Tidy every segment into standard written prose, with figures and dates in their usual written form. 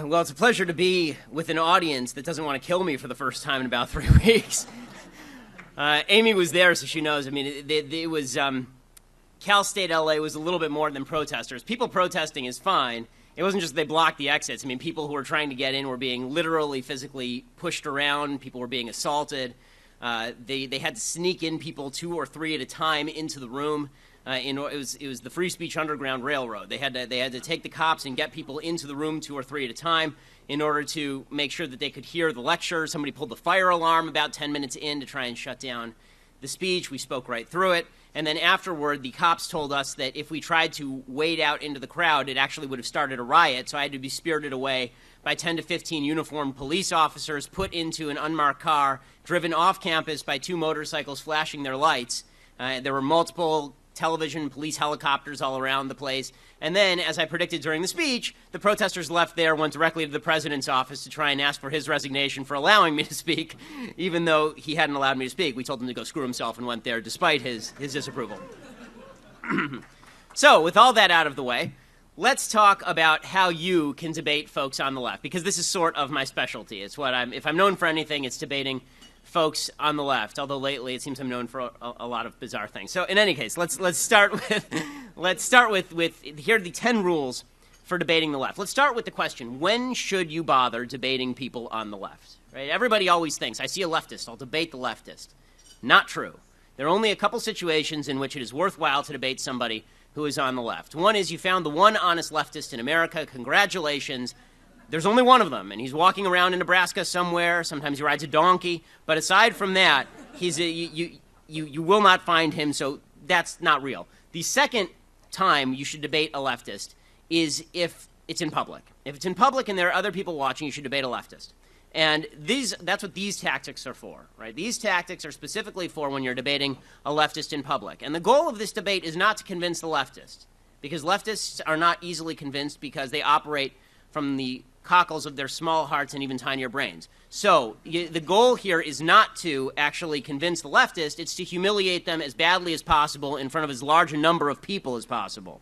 Well, it's a pleasure to be with an audience that doesn't want to kill me for the first time in about 3 weeks. Amy was there, so she knows. I mean, it was Cal State LA was a little bit more than protesters. People protesting is fine. It wasn't just they blocked the exits. I mean, people who were trying to get in were being literally physically pushed around. People were being assaulted. They had to sneak in people 2 or 3 at a time into the room. It was the Free Speech Underground Railroad. They had to take the cops and get people into the room 2 or 3 at a time in order to make sure that they could hear the lecture. Somebody pulled the fire alarm about 10 minutes in to try and shut down the speech. We spoke right through it. And then afterward, the cops told us that if we tried to wade out into the crowd, it actually would have started a riot. So I had to be spirited away by 10 to 15 uniformed police officers, put into an unmarked car, driven off campus by 2 motorcycles flashing their lights. There were multiple television, police helicopters all around the place. And then, as I predicted during the speech, the protesters left there, went directly to the president's office to try and ask for his resignation for allowing me to speak, even though he hadn't allowed me to speak. We told him to go screw himself and went there despite his disapproval. So, with all that out of the way, let's talk about how you can debate folks on the left, because this is sort of my specialty. It's what if I'm known for anything, it's debating folks on the left, although lately it seems I'm known for a lot of bizarre things. So in any case, let's start with here are the 10 rules for debating the left. Let's start with the question, when should you bother debating people on the left? Right? Everybody always thinks, I see a leftist, I'll debate the leftist. Not true. There are only a couple situations in which it is worthwhile to debate somebody who is on the left. One is you found the one honest leftist in America. Congratulations. There's only one of them, and he's walking around in Nebraska somewhere. Sometimes he rides a donkey. But aside from that, you will not find him, so that's not real. The second time you should debate a leftist is if it's in public. If it's in public and there are other people watching, you should debate a leftist. And that's what these tactics are for, right? These tactics are specifically for when you're debating a leftist in public. And the goal of this debate is not to convince the leftist, because leftists are not easily convinced because they operate from the cockles of their small hearts and even tinier brains. So the goal here is not to actually convince the leftist, it's to humiliate them as badly as possible in front of as large a number of people as possible.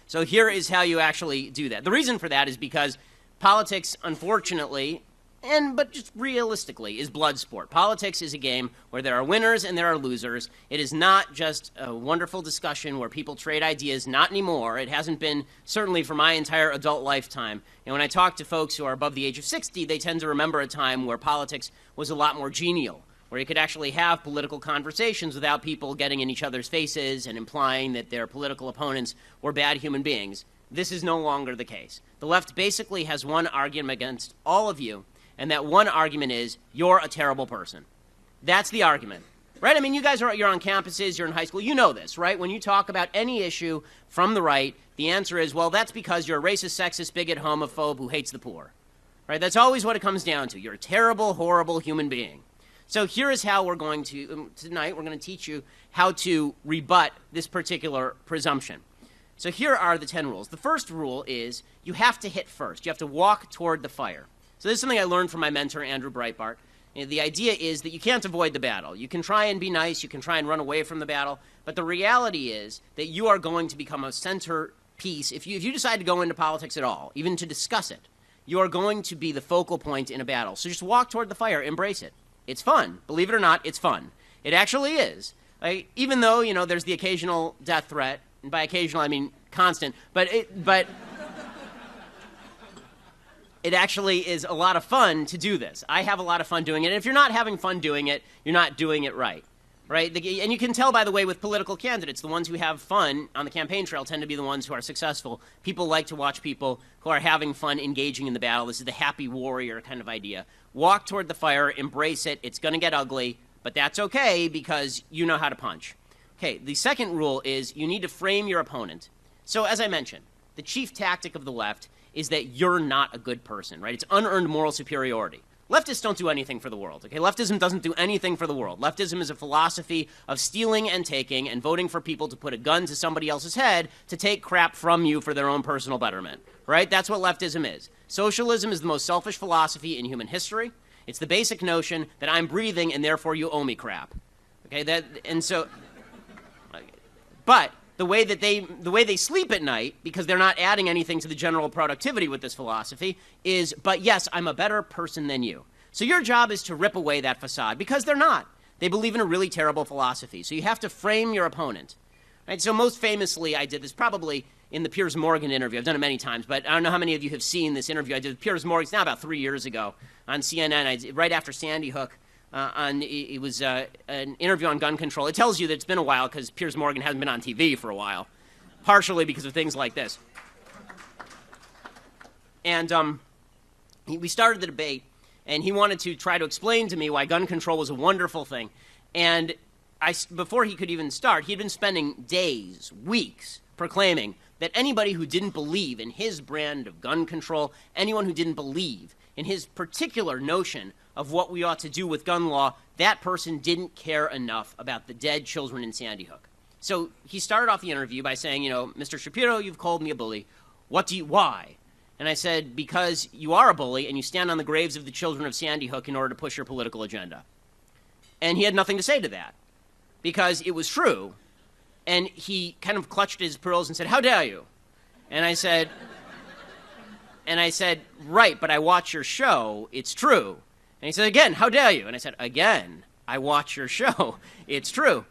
So here is how you actually do that. The reason for that is because politics, unfortunately, but just realistically, is blood sport. Politics is a game where there are winners and there are losers. It is not just a wonderful discussion where people trade ideas. Not anymore. It hasn't been, certainly for my entire adult lifetime. And when I talk to folks who are above the age of 60, they tend to remember a time where politics was a lot more genial, where you could actually have political conversations without people getting in each other's faces and implying that their political opponents were bad human beings. This is no longer the case. The left basically has one argument against all of you, and that one argument is, you're a terrible person. That's the argument, right? I mean, you guys you're on campuses, you're in high school, you know this, right? When you talk about any issue from the right, the answer is, well, that's because you're a racist, sexist, bigot, homophobe who hates the poor, right? That's always what it comes down to. You're a terrible, horrible human being. So here is how we're going to, tonight, we're going to teach you how to rebut this particular presumption. So here are the 10 rules. The first rule is you have to hit first. You have to walk toward the fire. So this is something I learned from my mentor, Andrew Breitbart. The idea is that you can't avoid the battle. You can try and be nice, you can try and run away from the battle, but the reality is that you are going to become a centerpiece. If you decide to go into politics at all, even to discuss it, you are going to be the focal point in a battle. So just walk toward the fire, embrace it. It's fun. Believe it or not, it's fun. It actually is. Even though, there's the occasional death threat, and by occasional I mean constant, but it actually is a lot of fun to do this. I have a lot of fun doing it. And if you're not having fun doing it, you're not doing it right. Right? And you can tell, by the way, with political candidates, the ones who have fun on the campaign trail tend to be the ones who are successful. People like to watch people who are having fun engaging in the battle. This is the happy warrior kind of idea. Walk toward the fire, embrace it. It's going to get ugly, but that's okay because you know how to punch. Okay, the second rule is you need to frame your opponent. So as I mentioned, the chief tactic of the left is that you're not a good person, right? It's unearned moral superiority. Leftists don't do anything for the world, okay? Leftism doesn't do anything for the world. Leftism is a philosophy of stealing and taking and voting for people to put a gun to somebody else's head to take crap from you for their own personal betterment, right? That's what leftism is. Socialism is the most selfish philosophy in human history. It's the basic notion that I'm breathing and therefore you owe me crap, okay? But the way they sleep at night, because they're not adding anything to the general productivity with this philosophy, is, but yes, I'm a better person than you. So your job is to rip away that facade, because they're not. They believe in a really terrible philosophy. So you have to frame your opponent. Right? So most famously, I did this probably in the Piers Morgan interview. I've done it many times, but I don't know how many of you have seen this interview I did with Piers Morgan. It's now about 3 years ago on CNN, right after Sandy Hook. It was an interview on gun control. It tells you that it's been a while because Piers Morgan hasn't been on TV for a while, partially because of things like this. And we started the debate, and he wanted to try to explain to me why gun control was a wonderful thing. And before he could even start, he had been spending days, weeks, proclaiming that anybody who didn't believe in his brand of gun control, anyone who didn't believe in his particular notion of what we ought to do with gun law, that person didn't care enough about the dead children in Sandy Hook. So he started off the interview by saying, you know, Mr. Shapiro, you've called me a bully. Why? And I said, because you are a bully and you stand on the graves of the children of Sandy Hook in order to push your political agenda. And he had nothing to say to that, because it was true. And he kind of clutched his pearls and said, how dare you? And I said, right, but I watch your show, it's true. And he said, again, how dare you? And I said, again, I watch your show, it's true.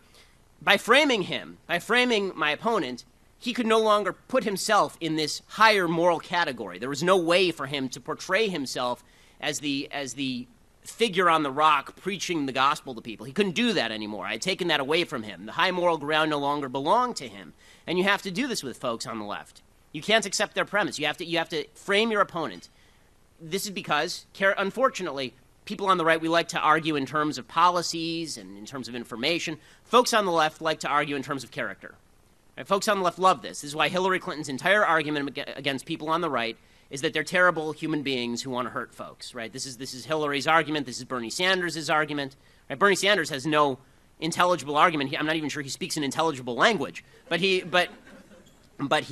By framing my opponent, he could no longer put himself in this higher moral category. There was no way for him to portray himself as the figure on the rock preaching the gospel to people. He couldn't do that anymore. I had taken that away from him. The high moral ground no longer belonged to him. And you have to do this with folks on the left. You can't accept their premise. You have to frame your opponent. This is because, unfortunately, people on the right, we like to argue in terms of policies and in terms of information. Folks on the left like to argue in terms of character. Right? Folks on the left love this. This is why Hillary Clinton's entire argument against people on the right is that they're terrible human beings who want to hurt folks. Right? This is Hillary's argument. This is Bernie Sanders' argument. Right? Bernie Sanders has no intelligible argument. I'm not even sure he speaks an intelligible language. But what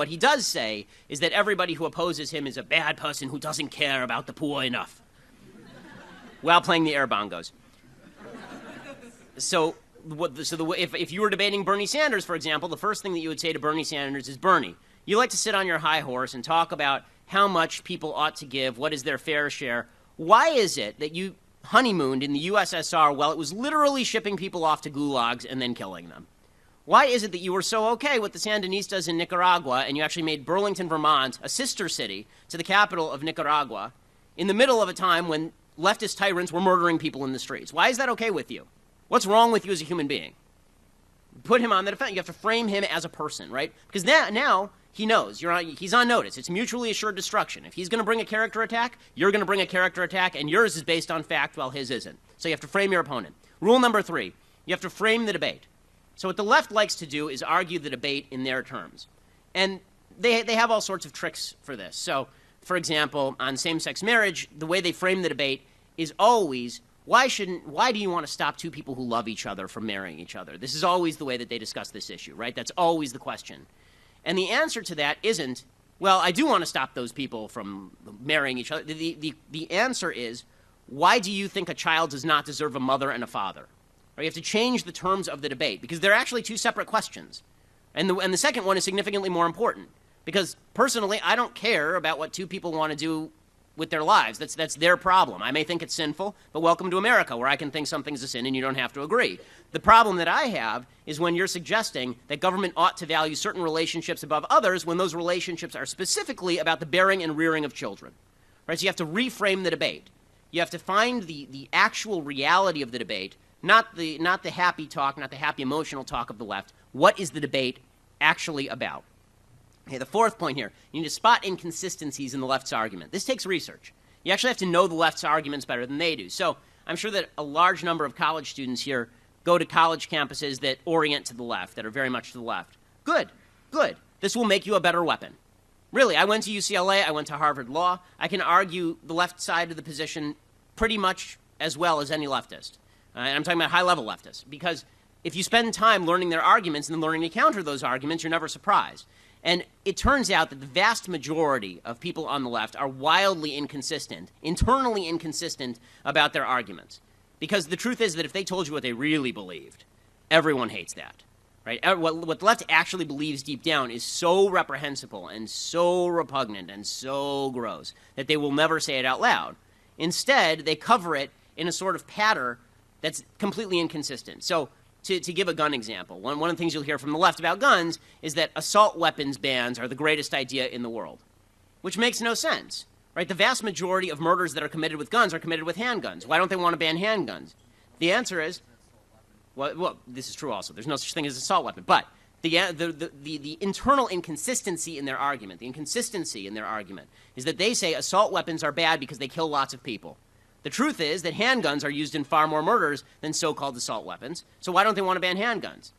he does say is that everybody who opposes him is a bad person who doesn't care about the poor enough, while playing the air bongos. If you were debating Bernie Sanders, for example, the first thing that you would say to Bernie Sanders is, Bernie, you like to sit on your high horse and talk about how much people ought to give, what is their fair share. Why is it that you honeymooned in the USSR while it was literally shipping people off to gulags and then killing them? Why is it that you were so okay with the Sandinistas in Nicaragua and you actually made Burlington, Vermont, a sister city to the capital of Nicaragua, in the middle of a time when leftist tyrants were murdering people in the streets? Why is that okay with you? What's wrong with you as a human being? Put him on the defense. You have to frame him as a person, right? Because now he knows. He's on notice. It's mutually assured destruction. If he's going to bring a character attack, you're going to bring a character attack, and yours is based on fact while his isn't. So you have to frame your opponent. Rule number 3, you have to frame the debate. So what the left likes to do is argue the debate in their terms. And they have all sorts of tricks for this. So, for example, on same-sex marriage, the way they frame the debate is always, why do you want to stop two people who love each other from marrying each other? This is always the way that they discuss this issue, right? That's always the question. And the answer to that isn't, well, I do want to stop those people from marrying each other. The answer is, why do you think a child does not deserve a mother and a father? Right? You have to change the terms of the debate, because they're actually two separate questions. And the second one is significantly more important, because personally, I don't care about what two people want to do with their lives. That's their problem. I may think it's sinful, but welcome to America, where I can think something's a sin and you don't have to agree. The problem that I have is when you're suggesting that government ought to value certain relationships above others when those relationships are specifically about the bearing and rearing of children. Right? So you have to reframe the debate. You have to find the actual reality of the debate, not the happy talk, not the happy emotional talk of the left. What is the debate actually about? Okay, the fourth point here, you need to spot inconsistencies in the left's argument. This takes research. You actually have to know the left's arguments better than they do. So I'm sure that a large number of college students here go to college campuses that orient to the left, that are very much to the left. Good, good. This will make you a better weapon. Really, I went to UCLA, I went to Harvard Law. I can argue the left side of the position pretty much as well as any leftist. And I'm talking about high-level leftists, because if you spend time learning their arguments and then learning to counter those arguments, you're never surprised. And it turns out that the vast majority of people on the left are wildly inconsistent, internally inconsistent about their arguments. Because the truth is that if they told you what they really believed, everyone hates that. right? What the left actually believes deep down is so reprehensible and so repugnant and so gross that they will never say it out loud. Instead, they cover it in a sort of patter that's completely inconsistent. So to give a gun example, one of the things you'll hear from the left about guns is that assault weapons bans are the greatest idea in the world, which makes no sense, right? The vast majority of murders that are committed with guns are committed with handguns. Why don't they want to ban handguns? The answer is, well, this is true also. There's no such thing as an assault weapon. But the internal inconsistency in their argument, is that they say assault weapons are bad because they kill lots of people. The truth is that handguns are used in far more murders than so-called assault weapons. So why don't they want to ban handguns?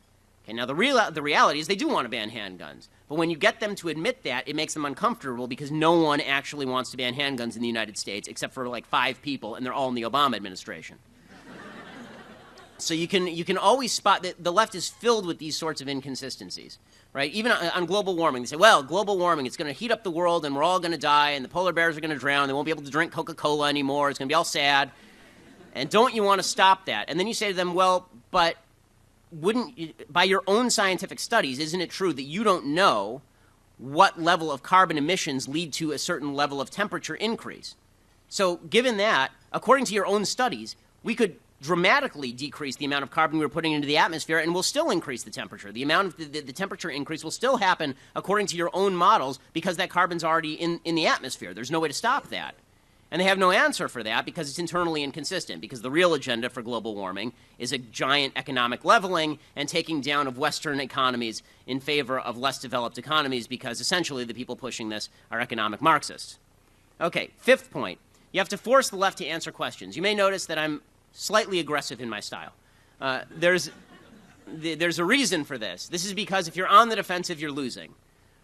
Okay, now the reality is they do want to ban handguns. But when you get them to admit that, it makes them uncomfortable because no one actually wants to ban handguns in the United States except for like 5 people, and they're all in the Obama administration. So you can always spot that the left is filled with these sorts of inconsistencies, right? Even on global warming, they say, well, global warming, it's going to heat up the world and we're all going to die and the polar bears are going to drown. They won't be able to drink Coca-Cola anymore. It's going to be all sad. And don't you want to stop that? And then you say to them, well, but by your own scientific studies, isn't it true that you don't know what level of carbon emissions lead to a certain level of temperature increase? So given that, according to your own studies, we could dramatically decrease the amount of carbon we're putting into the atmosphere, and we'll still increase the temperature. The amount of the temperature increase will still happen according to your own models because that carbon's already in the atmosphere. There's no way to stop that. And they have no answer for that because it's internally inconsistent, because the real agenda for global warming is a giant economic leveling and taking down of Western economies in favor of less developed economies, because essentially the people pushing this are economic Marxists. Okay, 5th point. You have to force the left to answer questions. You may notice that I'm slightly aggressive in my style. There's a reason for this. This is because if you're on the defensive, you're losing.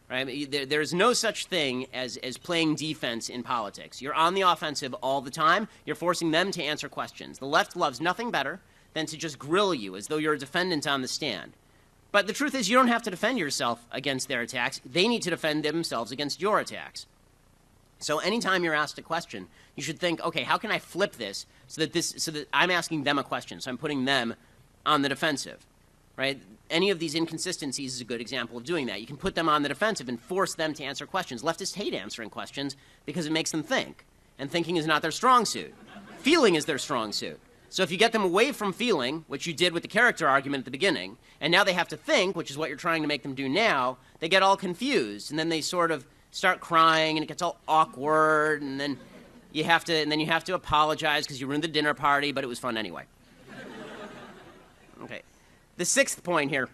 Right? There's no such thing as playing defense in politics. You're on the offensive all the time. You're forcing them to answer questions. The left loves nothing better than to just grill you as though you're a defendant on the stand. But the truth is you don't have to defend yourself against their attacks. They need to defend themselves against your attacks. So anytime you're asked a question, you should think, okay, how can I flip this so that I'm asking them a question, so I'm putting them on the defensive, right? Any of these inconsistencies is a good example of doing that. You can put them on the defensive and force them to answer questions. Leftists hate answering questions because it makes them think, and thinking is not their strong suit. Feeling is their strong suit. So if you get them away from feeling, which you did with the character argument at the beginning, and now they have to think, which is what you're trying to make them do now, they get all confused, and then they sort of start crying, and it gets all awkward, and then you have to apologize because you ruined the dinner party, but it was fun anyway. Okay. The 6th point here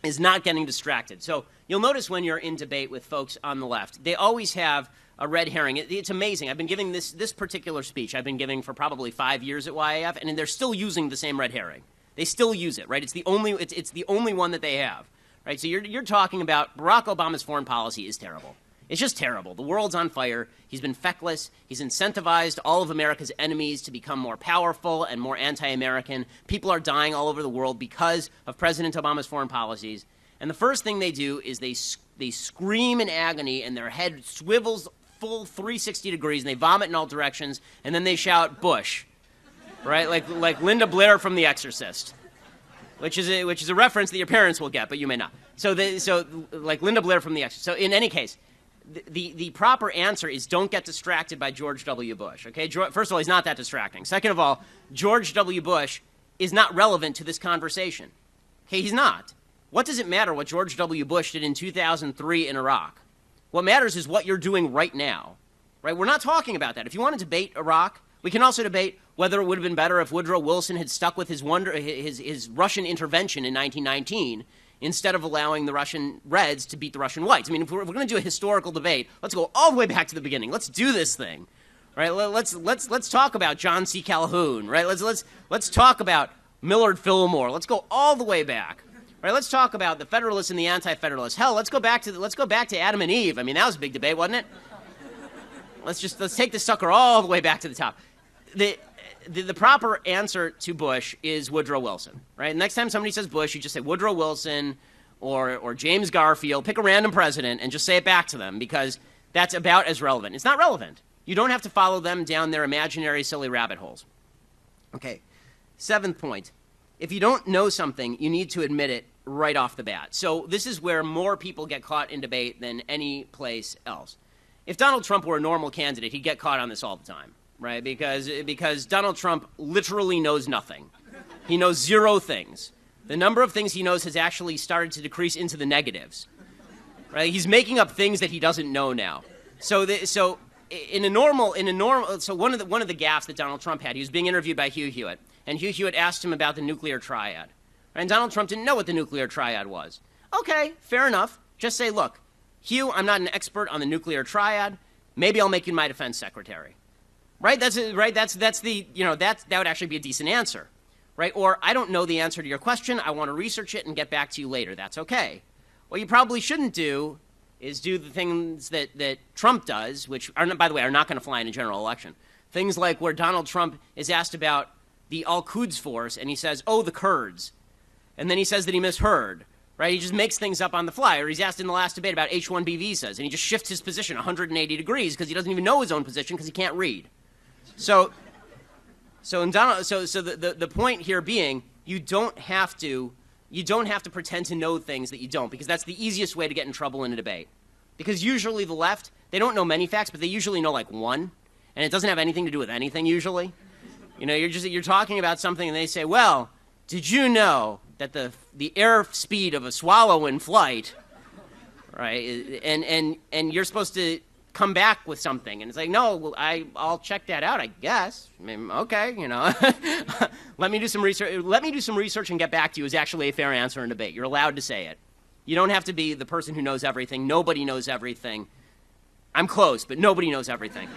is not getting distracted. So you'll notice when you're in debate with folks on the left, they always have a red herring. It's amazing. I've been giving this particular speech, I've been giving for probably 5 years at YAF, and they're still using the same red herring. They still use it, right? It's the only one that they have, right? So you're talking about Barack Obama's foreign policy is terrible. It's just terrible. The world's on fire. He's been feckless. He's incentivized all of America's enemies to become more powerful and more anti-American. People are dying all over the world because of President Obama's foreign policies. And the first thing they do is they scream in agony, and their head swivels full 360 degrees, and they vomit in all directions, and then they shout, Bush, right? Like Linda Blair from The Exorcist, which is a reference that your parents will get, but you may not. So like Linda Blair from The Exorcist. So in any case, the proper answer is don't get distracted by George W. Bush, okay? First of all, he's not that distracting. Second of all, George W. Bush is not relevant to this conversation. Okay, he's not. What does it matter what George W. Bush did in 2003 in Iraq? What matters is what you're doing right now, right? We're not talking about that. If you want to debate Iraq, we can also debate whether it would have been better if Woodrow Wilson had stuck with his Russian intervention in 1919 instead of allowing the Russian Reds to beat the Russian Whites. I mean, if we're going to do a historical debate, let's go all the way back to the beginning. Let's do this thing, right? Let's talk about John C. Calhoun, right? Let's talk about Millard Fillmore. Let's go all the way back, right? Let's talk about the Federalists and the Anti-Federalists. Hell, let's go back to Adam and Eve. I mean, that was a big debate, wasn't it? Let's take this sucker all the way back to the top. The proper answer to Bush is Woodrow Wilson, right? Next time somebody says Bush, you just say Woodrow Wilson or James Garfield. Pick a random president and just say it back to them, because that's about as relevant. It's not relevant. You don't have to follow them down their imaginary, silly rabbit holes. Okay, 7th point. If you don't know something, you need to admit it right off the bat. So this is where more people get caught in debate than any place else. If Donald Trump were a normal candidate, he'd get caught on this all the time, right? Because Donald Trump literally knows nothing. He knows zero things. The number of things he knows has actually started to decrease into the negatives, right? He's making up things that he doesn't know now. So one of the gaffes that Donald Trump had, he was being interviewed by Hugh Hewitt, and Hugh Hewitt asked him about the nuclear triad. And Donald Trump didn't know what the nuclear triad was. Okay, fair enough. Just say, look, Hugh, I'm not an expert on the nuclear triad. Maybe I'll make you my defense secretary. Right? That would actually be a decent answer. Right? Or, I don't know the answer to your question. I want to research it and get back to you later. That's okay. What you probably shouldn't do is do the things that Trump does, which, by the way, are not going to fly in a general election. Things like where Donald Trump is asked about the Al-Quds Force, and he says, oh, the Kurds. And then he says that he misheard, right? He just makes things up on the fly. Or he's asked in the last debate about H-1B visas, and he just shifts his position 180 degrees because he doesn't even know his own position because he can't read. So the point here being, you don't have to pretend to know things that you don't, because that's the easiest way to get in trouble in a debate. Because usually the left, they don't know many facts, but they usually know like one, and it doesn't have anything to do with anything usually. You know, you're talking about something, and they say, well, did you know that the air speed of a swallow in flight, right, and you're supposed to come back with something, and it's like, no, I'll check that out, I guess. I mean, okay, you know, let me do some research and get back to you is actually a fair answer in debate. You're allowed to say it. You don't have to be the person who knows everything. Nobody knows everything. I'm close, but nobody knows everything.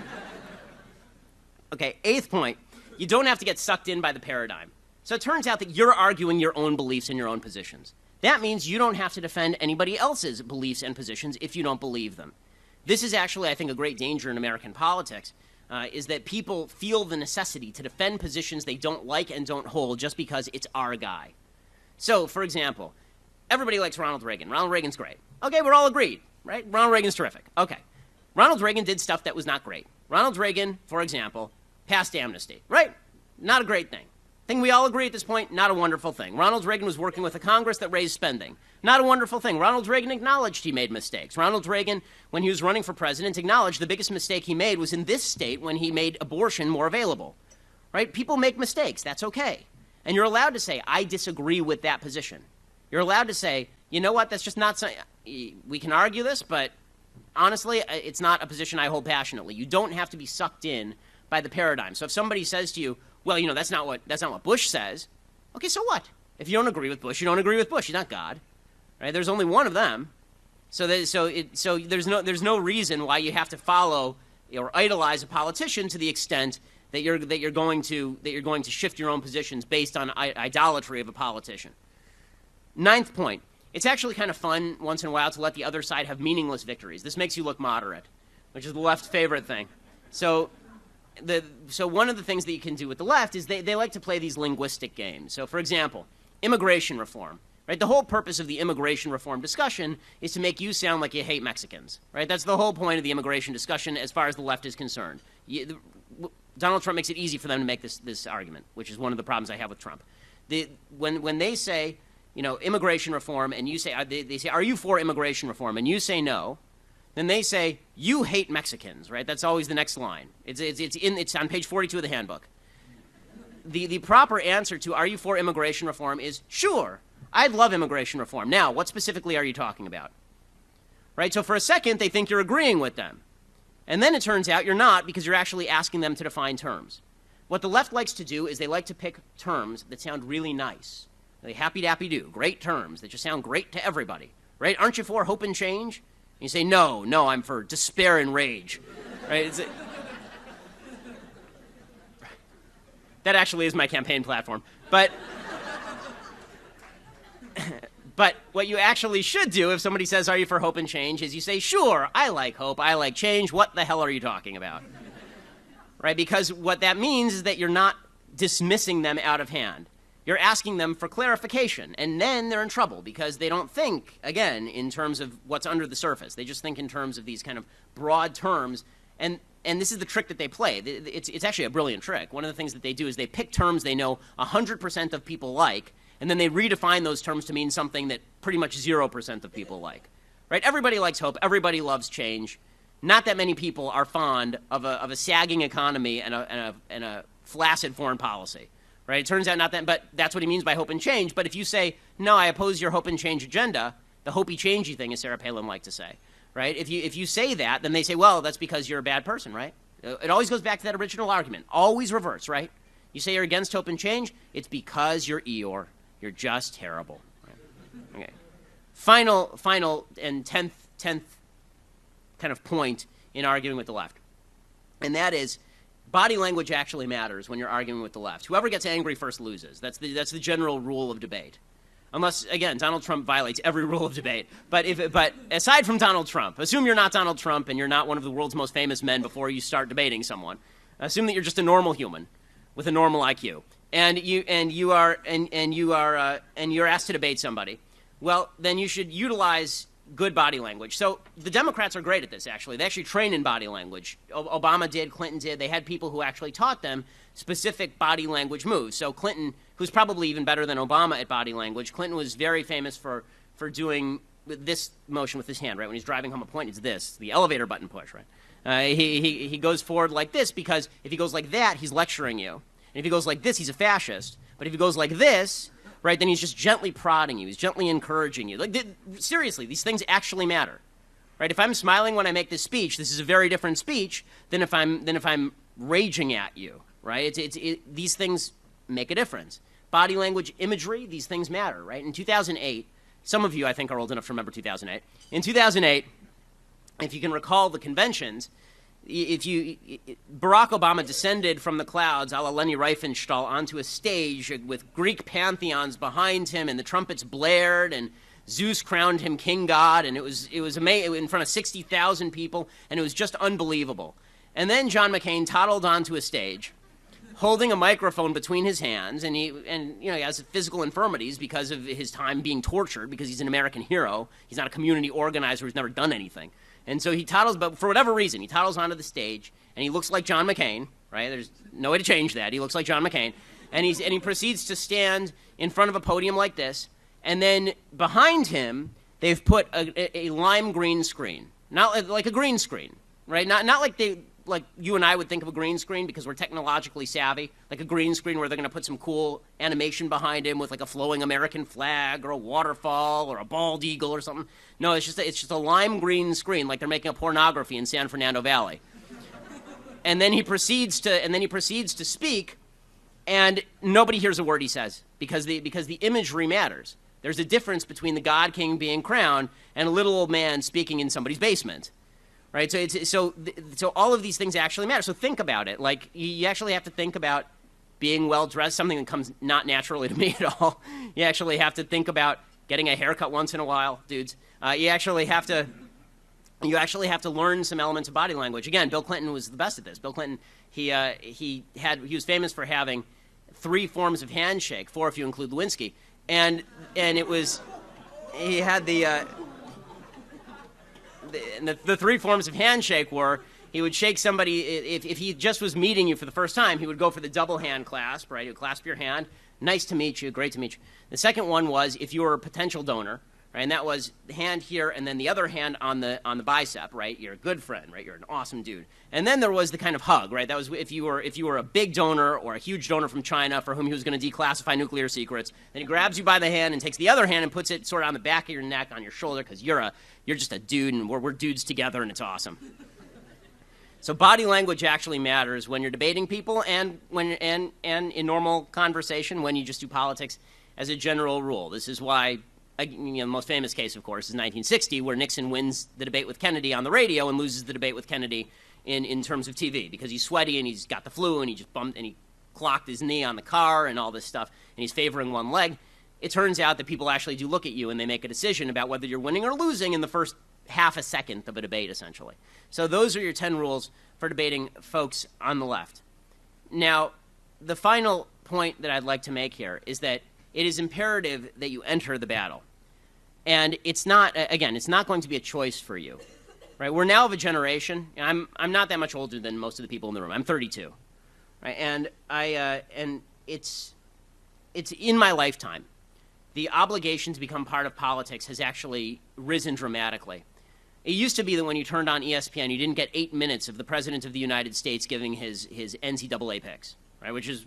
Okay, 8th point, you don't have to get sucked in by the paradigm. So it turns out that you're arguing your own beliefs and your own positions. That means you don't have to defend anybody else's beliefs and positions if you don't believe them. This is actually, I think, a great danger in American politics, is that people feel the necessity to defend positions they don't like and don't hold just because it's our guy. So, for example, everybody likes Ronald Reagan. Ronald Reagan's great. Okay, we're all agreed, right? Ronald Reagan's terrific. Okay. Ronald Reagan did stuff that was not great. Ronald Reagan, for example, passed amnesty, right? Not a great thing. Thing we all agree at this point, not a wonderful thing. Ronald Reagan was working with a Congress that raised spending. Not a wonderful thing. Ronald Reagan acknowledged he made mistakes. Ronald Reagan, when he was running for president, acknowledged the biggest mistake he made was in this state when he made abortion more available. Right? People make mistakes. That's okay. And you're allowed to say, I disagree with that position. You're allowed to say, you know what, that's just not something. We can argue this, but honestly, it's not a position I hold passionately. You don't have to be sucked in by the paradigm. So if somebody says to you, well, you know, that's not what Bush says. Okay, so what? If you don't agree with Bush, you don't agree with Bush. He's not God, right? There's only one of them. So there's no reason why you have to follow or idolize a politician to the extent that you're going to shift your own positions based on idolatry of a politician. 9th point. It's actually kind of fun once in a while to let the other side have meaningless victories. This makes you look moderate, which is the left's favorite thing. So one of the things that you can do with the left is they like to play these linguistic games. So, for example, immigration reform. Right? The whole purpose of the immigration reform discussion is to make you sound like you hate Mexicans. Right? That's the whole point of the immigration discussion as far as the left is concerned. Donald Trump makes it easy for them to make this argument, which is one of the problems I have with Trump. When they say, you know, immigration reform, and you say, they say, are you for immigration reform? And you say no. Then they say, you hate Mexicans, right? That's always the next line. It's on page 42 of the handbook. The proper answer to are you for immigration reform is, sure, I'd love immigration reform. Now, what specifically are you talking about? Right? So for a second, they think you're agreeing with them. And then it turns out you're not because you're actually asking them to define terms. What the left likes to do is they like to pick terms that sound really nice. They happy-dappy-do, great terms that just sound great to everybody. Right? Aren't you for hope and change? And you say, no, I'm for despair and rage. Right? That actually is my campaign platform. But what you actually should do if somebody says, are you for hope and change, is you say, sure, I like hope, I like change. What the hell are you talking about? Right? Because what that means is that you're not dismissing them out of hand. You're asking them for clarification, and then they're in trouble because they don't think, again, in terms of what's under the surface. They just think in terms of these kind of broad terms, and this is the trick that they play. It's actually a brilliant trick. One of the things that they do is they pick terms they know 100% of people like, and then they redefine those terms to mean something that pretty much 0% of people like. Right? Everybody likes hope. Everybody loves change. Not that many people are fond of a sagging economy and a flaccid foreign policy. Right? It turns out not that, but that's what he means by hope and change. But if you say, no, I oppose your hope and change agenda, the hopey-changey thing, as Sarah Palin liked to say, right? If you say that, then they say, well, that's because you're a bad person, right? It always goes back to that original argument. Always reverse, right? You say you're against hope and change, it's because you're Eeyore. You're just terrible. Right? Okay. Final and tenth kind of point in arguing with the left, and that is body language actually matters when you're arguing with the left. Whoever gets angry first loses. That's the general rule of debate. Unless, again, Donald Trump violates every rule of debate. But aside from Donald Trump, assume you're not Donald Trump and you're not one of the world's most famous men before you start debating someone. Assume that you're just a normal human with a normal IQ, and you're asked to debate somebody. Well, then you should utilize good body language. So the Democrats are great at this, actually. They actually train in body language. Obama did, Clinton did. They had people who actually taught them specific body language moves. So Clinton, who's probably even better than Obama at body language, Clinton was very famous for doing this motion with his hand, right? When he's driving home a point, it's this, the elevator button push, right? He goes forward like this because if he goes like that, he's lecturing you. And if he goes like this, he's a fascist. But if he goes like this, right, then he's just gently prodding you. He's gently encouraging you. Like, seriously, these things actually matter, right? If I'm smiling when I make this speech, this is a very different speech than if I'm raging at you, right? These things make a difference. Body language, imagery, these things matter, right? In 2008, some of you, I think, are old enough to remember 2008. In 2008, if you can recall the conventions, Barack Obama descended from the clouds, a la Leni Riefenstahl, onto a stage with Greek pantheons behind him, and the trumpets blared, and Zeus crowned him king god, and it was amazing, in front of 60,000 people, and it was just unbelievable. And then John McCain toddled onto a stage, holding a microphone between his hands, and he has physical infirmities because of his time being tortured, because he's an American hero. He's not a community organizer who's never done anything. And so he toddles, but for whatever reason, he toddles onto the stage, and he looks like John McCain, right? There's no way to change that. He looks like John McCain. And he proceeds to stand in front of a podium like this, and then behind him, they've put a lime green screen. Not like a green screen, right? Not like you and I would think of a green screen because we're technologically savvy, like a green screen where they're going to put some cool animation behind him with like a flowing American flag or a waterfall or a bald eagle or something. No, it's just a lime green screen, like they're making a pornography in San Fernando Valley. And then he proceeds to speak, and nobody hears a word he says because the imagery matters. There's a difference between the God King being crowned and a little old man speaking in somebody's basement. Right, so all of these things actually matter. So think about it. Like, you actually have to think about being well dressed, something that comes not naturally to me at all. You actually have to think about getting a haircut once in a while, dudes. You actually have to learn some elements of body language. Again, Bill Clinton was the best at this. Bill Clinton, he was famous for having 3 forms of handshake, 4 if you include Lewinsky, and it was he had the 3 forms of handshake were he would shake somebody if he just was meeting you for the first time. He would go for the double hand clasp, right? He would clasp your hand. Nice to meet you. Great to meet you. The second one was if you were a potential donor, right? And that was the hand here and then the other hand on the bicep, right? You're a good friend, right? You're an awesome dude. And then there was the kind of hug, right? That was if you were a big donor or a huge donor from China for whom he was going to declassify nuclear secrets. Then he grabs you by the hand and takes the other hand and puts it sort of on the back of your neck, on your shoulder, because you're just a dude and we're dudes together and it's awesome. So body language actually matters when you're debating people and in normal conversation when you just do politics as a general rule. This is why the most famous case, of course, is 1960, where Nixon wins the debate with Kennedy on the radio and loses the debate with Kennedy in terms of TV because he's sweaty and he's got the flu and he just bumped and he clocked his knee on the car and all this stuff and he's favoring one leg. It turns out that people actually do look at you and they make a decision about whether you're winning or losing in the first half a second of a debate, essentially. So those are your 10 rules for debating folks on the left. Now, the final point that I'd like to make here is that it is imperative that you enter the battle. And it's not going to be a choice for you. Right? We're now of a generation, and I'm not that much older than most of the people in the room. I'm 32. Right? And it's in my lifetime the obligation to become part of politics has actually risen dramatically. It used to be that when you turned on ESPN, you didn't get 8 minutes of the President of the United States giving his NCAA picks, right? Which is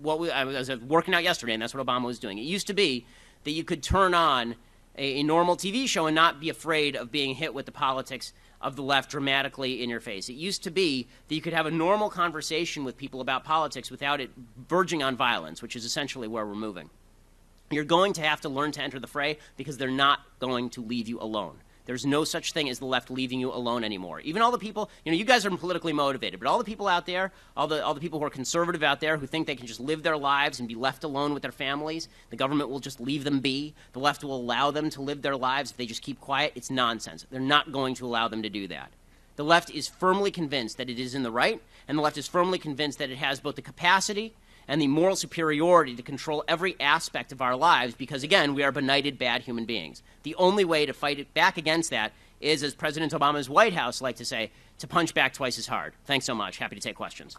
what I was working out yesterday, and that's what Obama was doing. It used to be that you could turn on a normal TV show and not be afraid of being hit with the politics of the left dramatically in your face. It used to be that you could have a normal conversation with people about politics without it verging on violence, which is essentially where we're moving. You're going to have to learn to enter the fray because they're not going to leave you alone. There's no such thing as the left leaving you alone anymore. Even all the people, you guys are politically motivated, but all the people out there, all the people who are conservative out there who think they can just live their lives and be left alone with their families, the government will just leave them be, the left will allow them to live their lives if they just keep quiet, it's nonsense. They're not going to allow them to do that. The left is firmly convinced that it is in the right, and the left is firmly convinced that it has both the capacity and the moral superiority to control every aspect of our lives because, again, we are benighted bad human beings. The only way to fight it back against that is, as President Obama's White House liked to say, to punch back twice as hard. Thanks so much. Happy to take questions.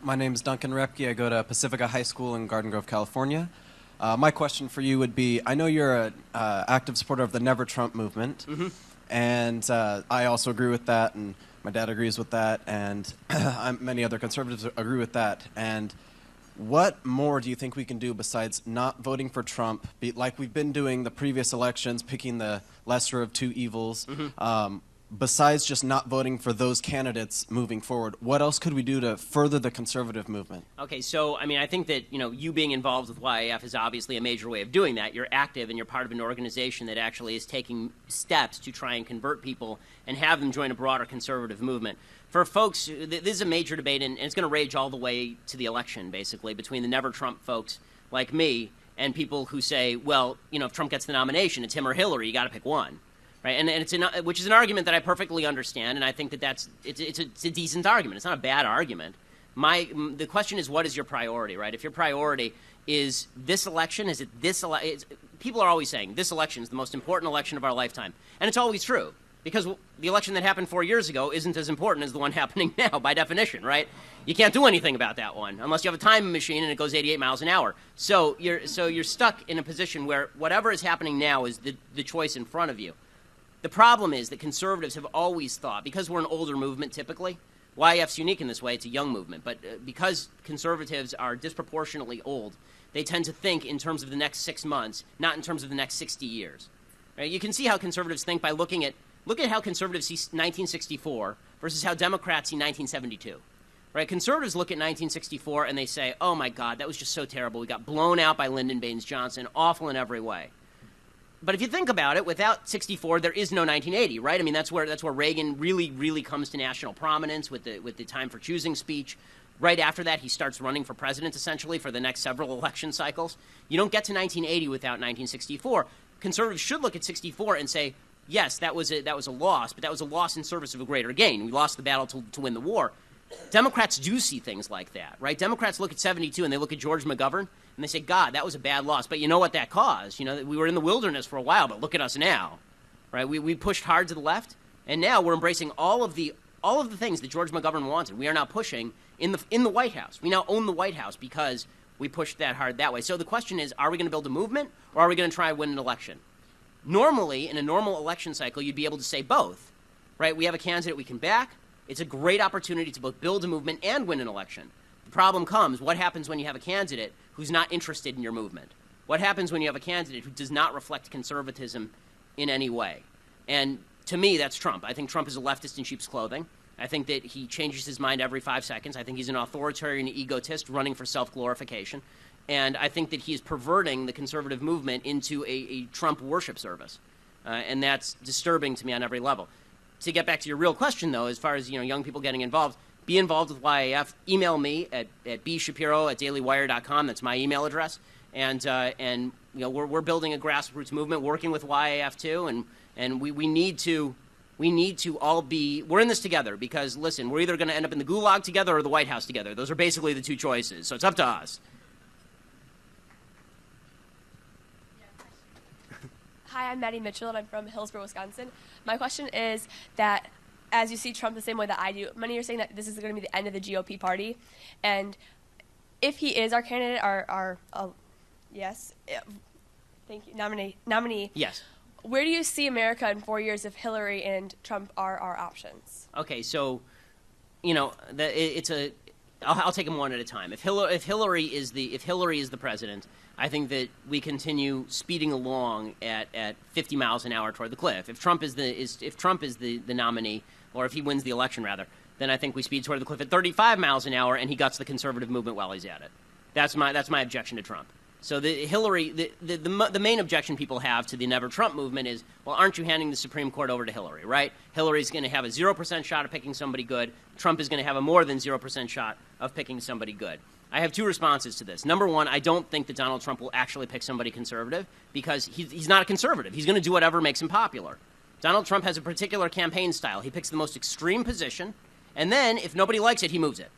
My name is Duncan Repke. I go to Pacifica High School in Garden Grove, California. My question for you would be, I know you're an active supporter of the Never Trump movement, and I also agree with that, and my dad agrees with that, and many other conservatives agree with that. And what more do you think we can do besides not voting for Trump, like we've been doing the previous elections, picking the lesser of two evils, besides just not voting for those candidates moving forward? What else could we do to further the conservative movement? Okay, so, I think that, you being involved with YAF is obviously a major way of doing that. You're active and you're part of an organization that actually is taking steps to try and convert people and have them join a broader conservative movement. For folks, this is a major debate, and it's going to rage all the way to the election, basically, between the Never Trump folks like me and people who say, well, if Trump gets the nomination, it's him or Hillary, you got to pick one. Right, and which is an argument that I perfectly understand, and I think that it's a decent argument. It's not a bad argument. The question is, what is your priority, right? If your priority is this election, is it this election? People are always saying this election is the most important election of our lifetime, and it's always true because the election that happened 4 years ago isn't as important as the one happening now by definition, right? You can't do anything about that one unless you have a time machine and it goes 88 miles an hour. So you're stuck in a position where whatever is happening now is the choice in front of you. The problem is that conservatives have always thought, because we're an older movement typically, YAF's unique in this way, it's a young movement, but because conservatives are disproportionately old, they tend to think in terms of the next 6 months, not in terms of the next 60 years. Right? You can see how conservatives think by look at how conservatives see 1964 versus how Democrats see 1972. Right? Conservatives look at 1964 and they say, oh my God, that was just so terrible. We got blown out by Lyndon Baines Johnson, awful in every way. But if you think about it, without 64, there is no 1980, right? That's where Reagan really comes to national prominence with the time for choosing speech. Right after that, he starts running for president, essentially, for the next several election cycles. You don't get to 1980 without 1964. Conservatives should look at 64 and say, yes, that was a loss, but that was a loss in service of a greater gain. We lost the battle to win the war. Democrats do see things like that, right? Democrats look at 72 and they look at George McGovern and they say, God, that was a bad loss. But you know what that caused? We were in the wilderness for a while, but look at us now, right? We pushed hard to the left, and now we're embracing all of the things that George McGovern wanted. We are now pushing in the White House. We now own the White House because we pushed that hard that way. So the question is, are we going to build a movement, or are we going to try and win an election? Normally, in a normal election cycle, you'd be able to say both, right? We have a candidate we can back. It's a great opportunity to both build a movement and win an election. The problem comes, what happens when you have a candidate who's not interested in your movement? What happens when you have a candidate who does not reflect conservatism in any way? And to me, that's Trump. I think Trump is a leftist in sheep's clothing. I think that he changes his mind every 5 seconds. I think he's an authoritarian egotist running for self-glorification. And I think that he is perverting the conservative movement into a Trump worship service. And that's disturbing to me on every level. To get back to your real question, though, as far as young people getting involved, be involved with YAF. Email me at bshapiro@dailywire.com. That's my email address. And we're building a grassroots movement, working with YAF too, and we need to all be. We're in this together because listen, we're either going to end up in the gulag together or the White House together. Those are basically the two choices. So it's up to us. Hi, I'm Maddie Mitchell, and I'm from Hillsborough, Wisconsin. My question is that, as you see Trump the same way that I do, many are saying that this is going to be the end of the GOP party, and if he is our candidate, thank you, nominee. Yes. Where do you see America in 4 years if Hillary and Trump are our options? Okay, so, I'll take them one at a time. If Hillary is the president, I think that we continue speeding along at 50 miles an hour toward the cliff. If Trump is the nominee, or if he wins the election rather, then I think we speed toward the cliff at 35 miles an hour, and he guts the conservative movement while he's at it. That's my objection to Trump. So the main objection people have to the Never Trump movement is, well, aren't you handing the Supreme Court over to Hillary, right? Hillary's going to have a 0% shot of picking somebody good. Trump is going to have a more than 0% shot of picking somebody good. I have two responses to this. Number one, I don't think that Donald Trump will actually pick somebody conservative because he's not a conservative. He's going to do whatever makes him popular. Donald Trump has a particular campaign style. He picks the most extreme position, and then if nobody likes it, he moves it.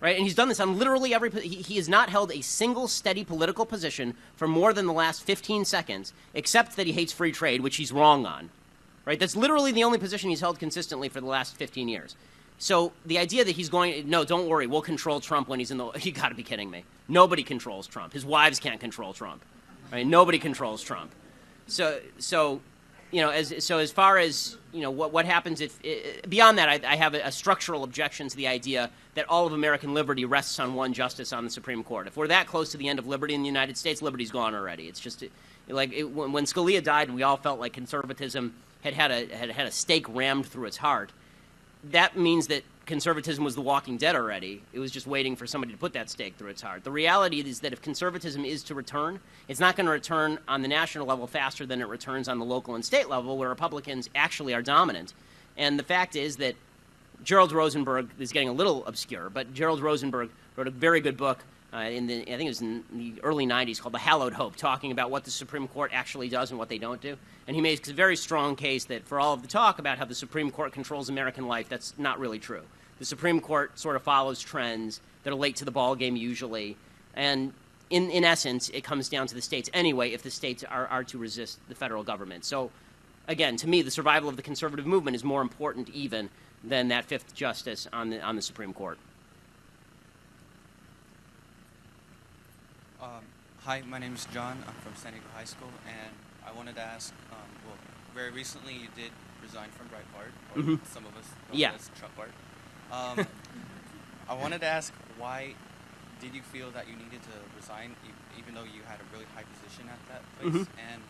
Right? And he's done this on literally every... He has not held a single steady political position for more than the last 15 seconds, except that he hates free trade, which he's wrong on. Right? That's literally the only position he's held consistently for the last 15 years. So the idea that he's going... No, don't worry, we'll control Trump when he's in the... You got to be kidding me. Nobody controls Trump. His wives can't control Trump. Right? Nobody controls Trump. So as far as what happens if beyond that, I have a structural objection to the idea that all of American liberty rests on one justice on the Supreme Court. If we're that close to the end of liberty in the United States, liberty's gone already. It's just when Scalia died, and we all felt like conservatism had a stake rammed through its heart. That means that conservatism was the Walking Dead already. It was just waiting for somebody to put that stake through its heart. The reality is that if conservatism is to return, it's not going to return on the national level faster than it returns on the local and state level, where Republicans actually are dominant. And the fact is that Gerald Rosenberg is getting a little obscure, but Gerald Rosenberg wrote a very good book I think it was in the early 90s, called The Hallowed Hope, talking about what the Supreme Court actually does and what they don't do. And he makes a very strong case that for all of the talk about how the Supreme Court controls American life, that's not really true. The Supreme Court sort of follows trends that are late to the ball game usually, and in essence, it comes down to the states anyway if the states are to resist the federal government. So, again, to me, the survival of the conservative movement is more important even than that fifth justice on the Supreme Court. Hi, my name is John. I'm from San Diego High School, and I wanted to ask, very recently you did resign from Breitbart, or some of us know it as Trumpbart. I wanted to ask, why did you feel that you needed to resign, even though you had a really high position at that place? And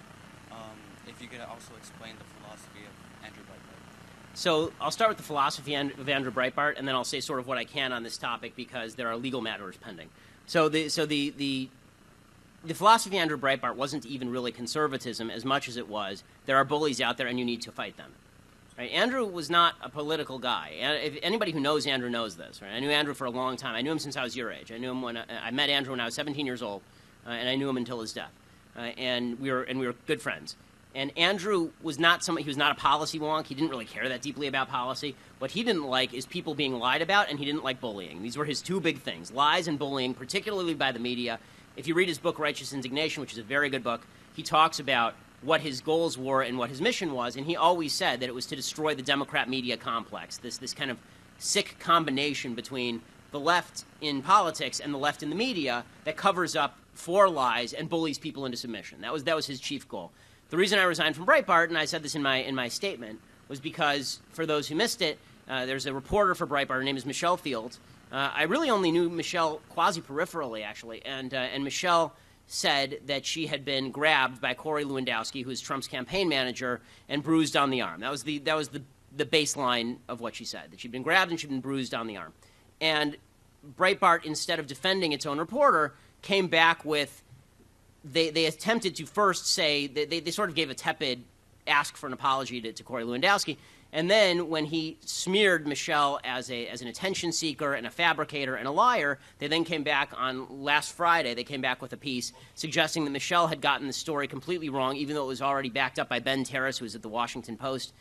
if you could also explain the philosophy of Andrew Breitbart. So I'll start with the philosophy of Andrew Breitbart, and then I'll say sort of what I can on this topic because there are legal matters pending. So the philosophy of Andrew Breitbart wasn't even really conservatism as much as it was there are bullies out there and you need to fight them. Right? Andrew was not a political guy. If anybody who knows Andrew knows this. Right? I knew Andrew for a long time. I knew him since I was your age. I knew him when I met Andrew when I was 17 years old, and I knew him until his death. And we were good friends. And Andrew was not he was not a policy wonk. He didn't really care that deeply about policy. What he didn't like is people being lied about, and he didn't like bullying. These were his two big things: lies and bullying, particularly by the media. If you read his book, Righteous Indignation, which is a very good book, he talks about what his goals were and what his mission was, and he always said that it was to destroy the Democrat media complex, this kind of sick combination between the left in politics and the left in the media that covers up for lies and bullies people into submission. That was his chief goal. The reason I resigned from Breitbart, and I said this in my statement, was because, for those who missed it, there's a reporter for Breitbart. Her name is Michelle Field. I really only knew Michelle quasi-peripherally, actually, and Michelle said that she had been grabbed by Corey Lewandowski, who is Trump's campaign manager, and bruised on the arm. That was the baseline of what she said, that she'd been grabbed and she'd been bruised on the arm. And Breitbart, instead of defending its own reporter, came back with, they attempted to first say, they sort of gave a tepid ask for an apology to Corey Lewandowski. And then when he smeared Michelle as an attention seeker and a fabricator and a liar, they then came back on last Friday. They came back with a piece suggesting that Michelle had gotten the story completely wrong, even though it was already backed up by Ben Terrace, who was at the Washington Post,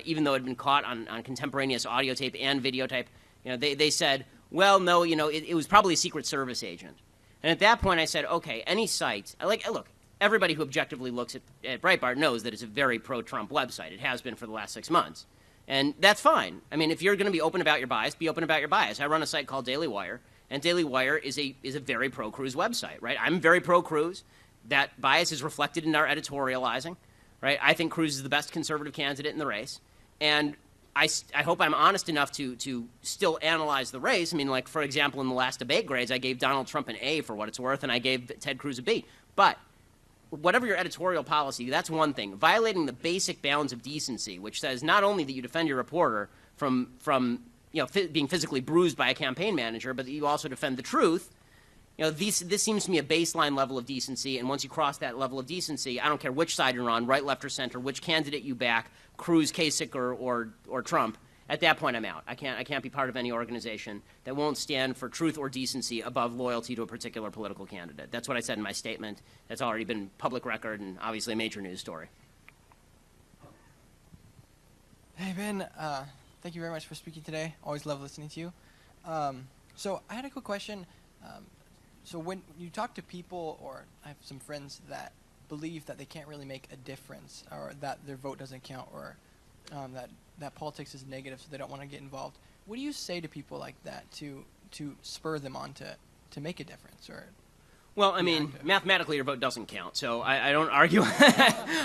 even though it had been caught on contemporaneous audio tape and videotape. They said, well, no, it was probably a Secret Service agent. And at that point, I said, okay, any site, look, everybody who objectively looks at Breitbart knows that it's a very pro-Trump website. It has been for the last 6 months. And that's fine. I mean, if you're going to be open about your bias, be open about your bias. I run a site called Daily Wire, and Daily Wire is a very pro-Cruz website, right? I'm very pro-Cruz. That bias is reflected in our editorializing, right? I think Cruz is the best conservative candidate in the race. And I hope I'm honest enough to still analyze the race. I mean, like, for example, in the last debate grades, I gave Donald Trump an A for what it's worth, and I gave Ted Cruz a B. But whatever your editorial policy, that's one thing. Violating the basic bounds of decency, which says not only that you defend your reporter from being physically bruised by a campaign manager, but that you also defend the truth. This seems to me a baseline level of decency, and once you cross that level of decency, I don't care which side you're on, right, left, or center, which candidate you back, Cruz, Kasich, or Trump. At that point, I'm out. I can't be part of any organization that won't stand for truth or decency above loyalty to a particular political candidate. That's what I said in my statement. That's already been public record and obviously a major news story. Hey, Ben. Thank you very much for speaking today. Always love listening to you. So I had a quick question. So when you talk to people, or I have some friends that believe that they can't really make a difference, or that their vote doesn't count, or that politics is negative, so they don't want to get involved. What do you say to people like that to spur them on to make a difference? Or well, I mean, mathematically your vote doesn't count, so I don't argue,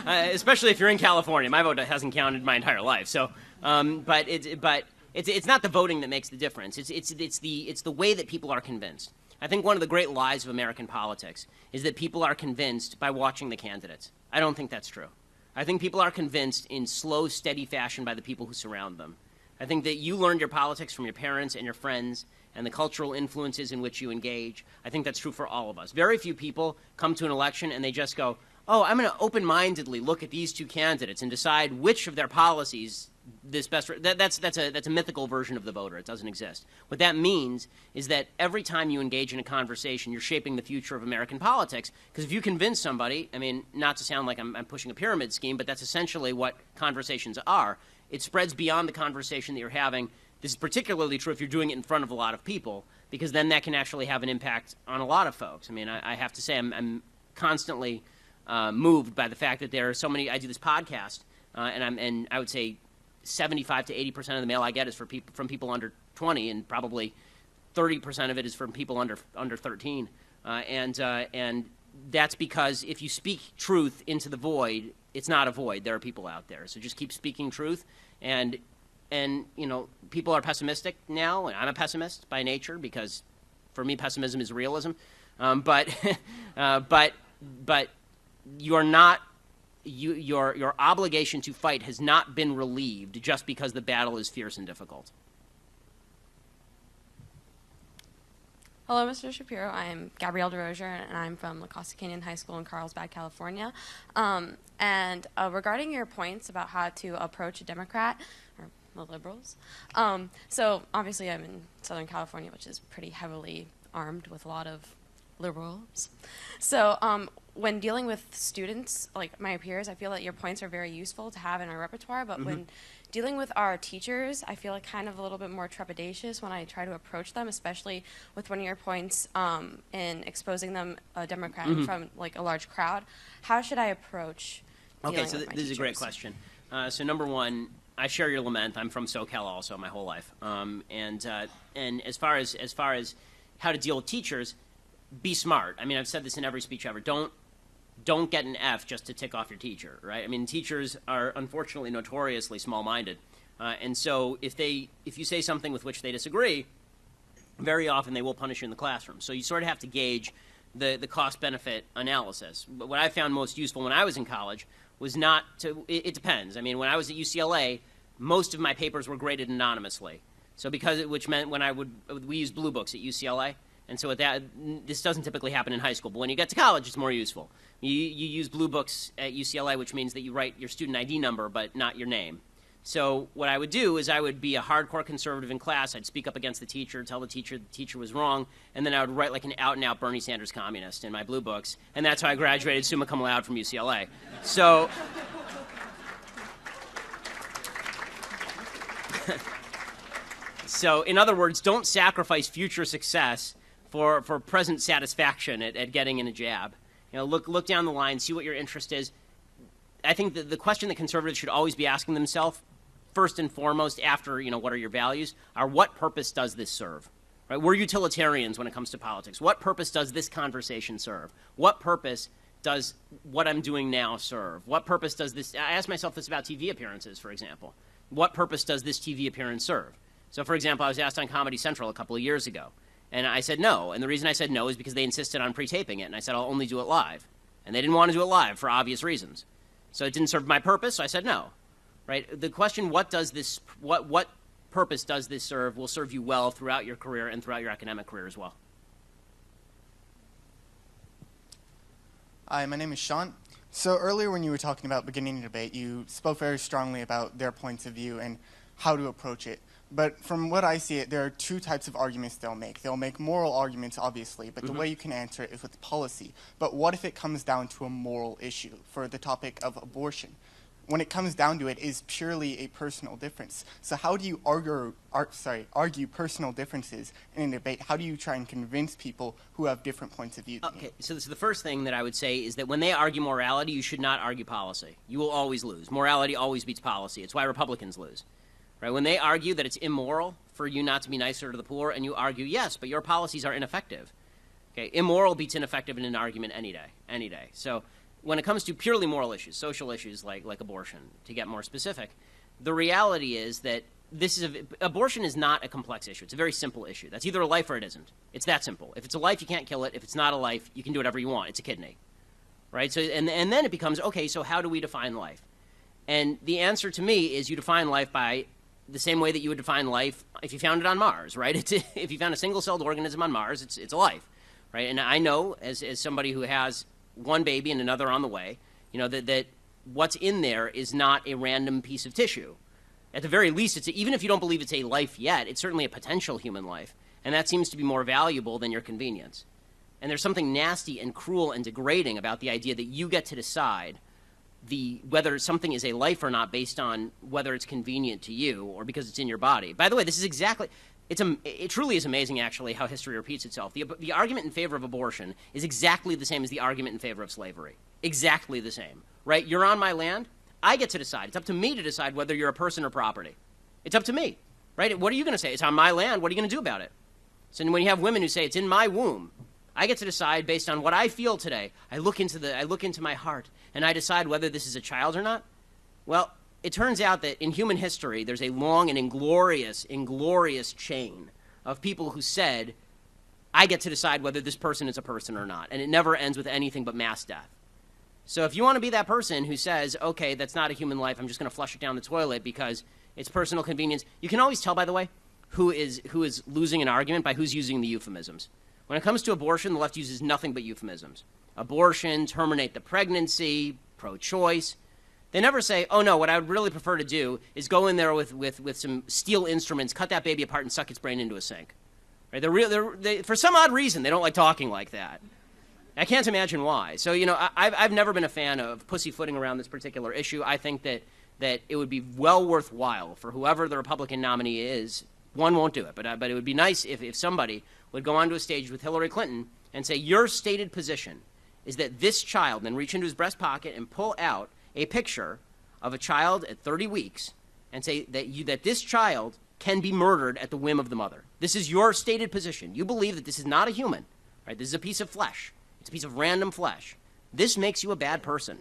especially if you're in California. My vote hasn't counted my entire life. So, but it's not the voting that makes the difference. It's the way that people are convinced. I think one of the great lies of American politics is that people are convinced by watching the candidates. I don't think that's true. I think people are convinced in slow, steady fashion by the people who surround them. I think that you learned your politics from your parents and your friends and the cultural influences in which you engage. I think that's true for all of us. Very few people come to an election and they just go, oh, I'm going to open-mindedly look at these two candidates and decide which of their policies this best. That's a mythical version of the voter. It doesn't exist. What that means is that every time you engage in a conversation, you're shaping the future of American politics. Because if you convince somebody, I mean, not to sound like I'm pushing a pyramid scheme, but that's essentially what conversations are. It spreads beyond the conversation that you're having. This is particularly true if you're doing it in front of a lot of people, because then that can actually have an impact on a lot of folks. I mean, I have to say I'm constantly moved by the fact that there are so many. I do this podcast, and I would say 75 to 80% of the mail I get is from people under 20, and probably 30% of it is from people under 13. And that's because if you speak truth into the void, it's not a void. There are people out there. So just keep speaking truth. And people are pessimistic now, and I'm a pessimist by nature because, for me, pessimism is realism. But you are not. Your obligation to fight has not been relieved just because the battle is fierce and difficult. Hello, Mr. Shapiro. I'm Gabrielle DeRozier, and I'm from La Costa Canyon High School in Carlsbad, California. And regarding your points about how to approach a Democrat, or the liberals, so obviously I'm in Southern California, which is pretty heavily armed with a lot of liberals. So when dealing with students, like my peers, I feel that your points are very useful to have in our repertoire, but when dealing with our teachers, I feel like kind of a little bit more trepidatious when I try to approach them, especially with one of your points in exposing them a Democrat in front of like a large crowd. How should I approach dealing with my teachers? This is a great question. So number one, I share your lament. I'm from SoCal also my whole life. And as far as how to deal with teachers, be smart. I mean, I've said this in every speech ever. Don't get an F just to tick off your teacher, right? I mean, teachers are unfortunately notoriously small-minded, and so if you say something with which they disagree, very often they will punish you in the classroom. So you sort of have to gauge the cost-benefit analysis. But what I found most useful when I was in college was not to. It depends. I mean, when I was at UCLA, most of my papers were graded anonymously. So which meant we used blue books at UCLA. And so this doesn't typically happen in high school, but when you get to college, it's more useful. You use blue books at UCLA, which means that you write your student ID number, but not your name. So what I would do is I would be a hardcore conservative in class. I'd speak up against the teacher, tell the teacher was wrong, and then I would write like an out-and-out Bernie Sanders communist in my blue books, and that's how I graduated summa cum laude from UCLA. So in other words, don't sacrifice future success for present satisfaction at getting in a jab. Look down the line, see what your interest is. I think that the question that conservatives should always be asking themselves, first and foremost, after, what are your values, are what purpose does this serve? Right? We're utilitarians when it comes to politics. What purpose does this conversation serve? What purpose does what I'm doing now serve? What purpose does this, I ask myself this about TV appearances, for example. What purpose does this TV appearance serve? So, for example, I was asked on Comedy Central a couple of years ago, and I said no. And the reason I said no is because they insisted on pre-taping it, and I said I'll only do it live. And they didn't want to do it live for obvious reasons. So it didn't serve my purpose, so I said no. Right? The question, what purpose does this serve, will serve you well throughout your career and throughout your academic career as well. Hi, my name is Sean. So earlier when you were talking about beginning a debate, you spoke very strongly about their points of view and how to approach it. But from what I see, there are two types of arguments they'll make. They'll make moral arguments, obviously, but the way you can answer it is with policy. But what if it comes down to a moral issue for the topic of abortion? When it comes down to it, is purely a personal difference. So how do you argue personal differences in a debate? How do you try and convince people who have different points of view than you? So the first thing that I would say is that when they argue morality, you should not argue policy. You will always lose. Morality always beats policy. It's why Republicans lose. Right? When they argue that it's immoral for you not to be nicer to the poor, and you argue, yes, but your policies are ineffective. Okay? Immoral beats ineffective in an argument any day. So when it comes to purely moral issues, social issues like abortion, to get more specific, the reality is that abortion is not a complex issue. It's a very simple issue. That's either a life or it isn't. It's that simple. If it's a life, you can't kill it. If it's not a life, you can do whatever you want. It's a kidney. Right? So, and then it becomes, okay, so how do we define life? And the answer to me is you define life by the same way that you would define life if you found it on Mars, right? If you found a single-celled organism on Mars, it's a life, right? And I know, as somebody who has one baby and another on the way, that what's in there is not a random piece of tissue. At the very least, even if you don't believe it's a life yet, it's certainly a potential human life, and that seems to be more valuable than your convenience. And there's something nasty and cruel and degrading about the idea that you get to decide whether something is a life or not based on whether it's convenient to you or because it's in your body. By the way, this is exactly, it truly is amazing, actually, how history repeats itself. The argument in favor of abortion is exactly the same as the argument in favor of slavery. Exactly the same, right? You're on my land. I get to decide. It's up to me to decide whether you're a person or property. It's up to me, right? What are you going to say? It's on my land. What are you going to do about it? So when you have women who say it's in my womb, I get to decide based on what I feel today. I look into my heart, and I decide whether this is a child or not. Well, it turns out that in human history, there's a long and inglorious chain of people who said, I get to decide whether this person is a person or not. And it never ends with anything but mass death. So if you want to be that person who says, okay, that's not a human life, I'm just going to flush it down the toilet because it's personal convenience, you can always tell, by the way, who is losing an argument by who's using the euphemisms. When it comes to abortion, the left uses nothing but euphemisms. Abortion, terminate the pregnancy, pro-choice. They never say, oh, no, what I would really prefer to do is go in there with some steel instruments, cut that baby apart, and suck its brain into a sink. Right? For some odd reason, they don't like talking like that. I can't imagine why. So, I've never been a fan of pussyfooting around this particular issue. I think that it would be well worthwhile for whoever the Republican nominee is. One won't do it, but it would be nice if somebody would go onto a stage with Hillary Clinton and say, your stated position is that this child, then reach into his breast pocket and pull out a picture of a child at 30 weeks and say that this child can be murdered at the whim of the mother. This is your stated position. You believe that this is not a human, right? This is a piece of flesh. It's a piece of random flesh. This makes you a bad person,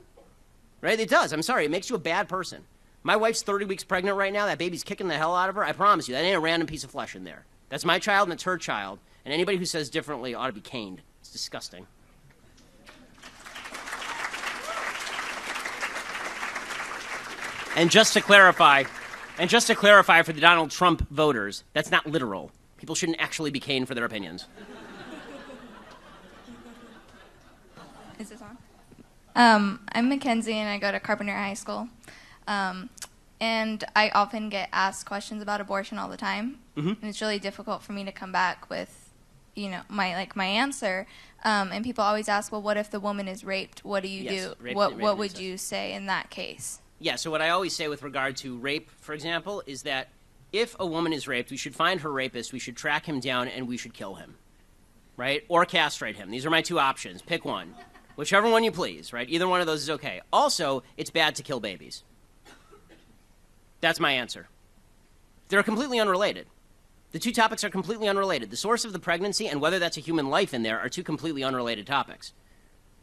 right? It does. I'm sorry. It makes you a bad person. My wife's 30 weeks pregnant right now. That baby's kicking the hell out of her. I promise you, that ain't a random piece of flesh in there. That's my child and it's her child. And anybody who says differently ought to be caned. It's disgusting. And just to clarify for the Donald Trump voters, that's not literal. People shouldn't actually be caned for their opinions. Is this on? I'm Mackenzie, and I go to Carpenter High School. And I often get asked questions about abortion all the time. Mm-hmm. And it's really difficult for me to come back with, my answer. And people always ask, well, what if the woman is raped? What do you do? What would you say in that case? Yeah, so what I always say with regard to rape, for example, is that if a woman is raped, we should find her rapist, we should track him down, and we should kill him, right? Or castrate him. These are my two options. Pick one, Whichever one you please, right? Either one of those is okay. Also, it's bad to kill babies. That's my answer. They're completely unrelated. The two topics are completely unrelated. The source of the pregnancy and whether that's a human life in there are two completely unrelated topics.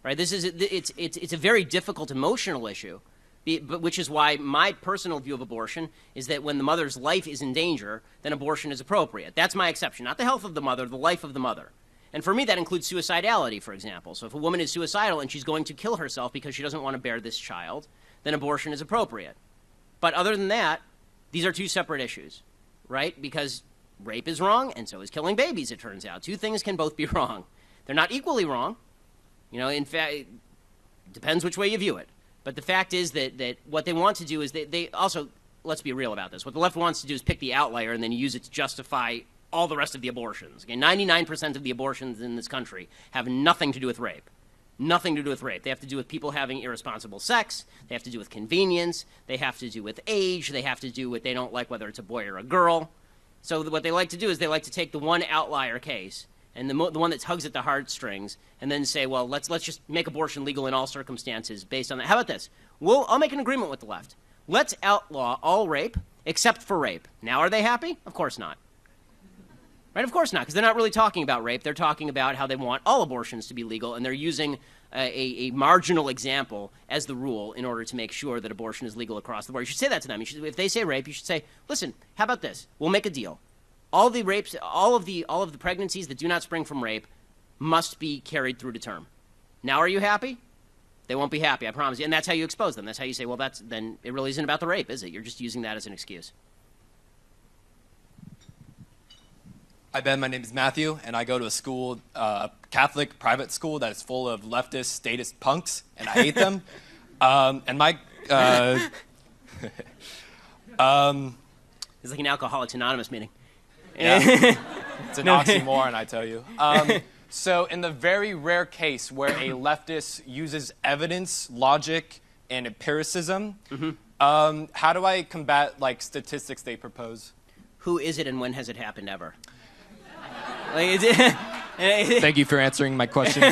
Right? It's a very difficult emotional issue, which is why my personal view of abortion is that when the mother's life is in danger, then abortion is appropriate. That's my exception. Not the health of the mother, the life of the mother. And for me, that includes suicidality, for example. So if a woman is suicidal and she's going to kill herself because she doesn't want to bear this child, then abortion is appropriate. But other than that, these are two separate issues, right? Because rape is wrong, and so is killing babies, it turns out. Two things can both be wrong. They're not equally wrong. You know, in fact, it depends which way you view it. But the fact is that what they want to do is they also, let's be real about this, what the left wants to do is pick the outlier and then use it to justify all the rest of the abortions. Okay, 99% of the abortions in this country have nothing to do with rape. Nothing to do with rape. They have to do with people having irresponsible sex. They have to do with convenience. They have to do with age. They have to do with they don't like whether it's a boy or a girl. So what they like to do is they like to take the one outlier case and the one that tugs at the heartstrings and then say, well, let's just make abortion legal in all circumstances based on that. How about this? I'll make an agreement with the left. Let's outlaw all rape except for rape. Now are they happy? Of course not. Right? Of course not, because they're not really talking about rape. They're talking about how they want all abortions to be legal, and they're using a marginal example as the rule in order to make sure that abortion is legal across the board. You should say that to them. If they say rape, you should say, listen, how about this? We'll make a deal. All of the pregnancies that do not spring from rape must be carried through to term. Now are you happy? They won't be happy, I promise you. And that's how you expose them. That's how you say, well, then it really isn't about the rape, is it? You're just using that as an excuse. Hi, Ben. My name is Matthew, and I go to a school, a Catholic private school that is full of leftist, statist punks, and I hate them. And my... It's like an Alcoholics Anonymous meeting. Yeah. It's an oxymoron, I tell you. So in the very rare case where a leftist uses evidence, logic, and empiricism, how do I combat, statistics they propose? Who is it and when has it happened ever? Thank you for answering my question.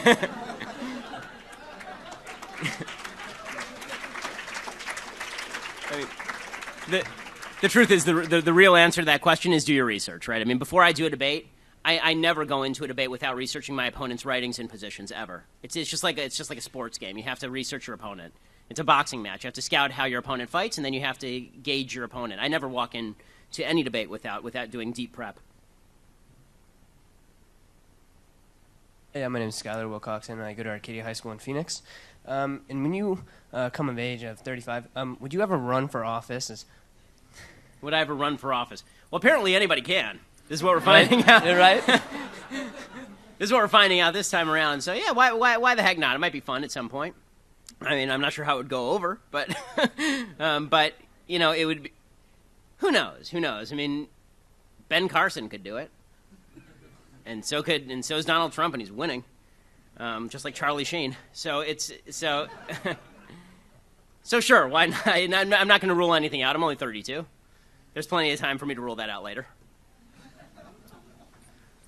The truth is, the real answer to that question is do your research, right? I mean, before I do a debate, I never go into a debate without researching my opponent's writings and positions ever. It's just like a sports game. You have to research your opponent. It's a boxing match. You have to scout how your opponent fights, and then you have to gauge your opponent. I never walk into any debate without doing deep prep. Yeah, my name is Skylar Wilcoxon, and I go to Arcadia High School in Phoenix. And when you come of age of 35, would you ever run for office? Would I ever run for office? Well, apparently anybody can. This is what we're finding out. You're right. This is what we're finding out this time around. So yeah, why the heck not? It might be fun at some point. I mean, I'm not sure how it would go over, but you know, it would be. Who knows? Who knows? I mean, Ben Carson could do it, and so is Donald Trump, and he's winning, just like Charlie Sheen. So so sure, why not? I'm not going to rule anything out. I'm only 32. There's plenty of time for me to rule that out later.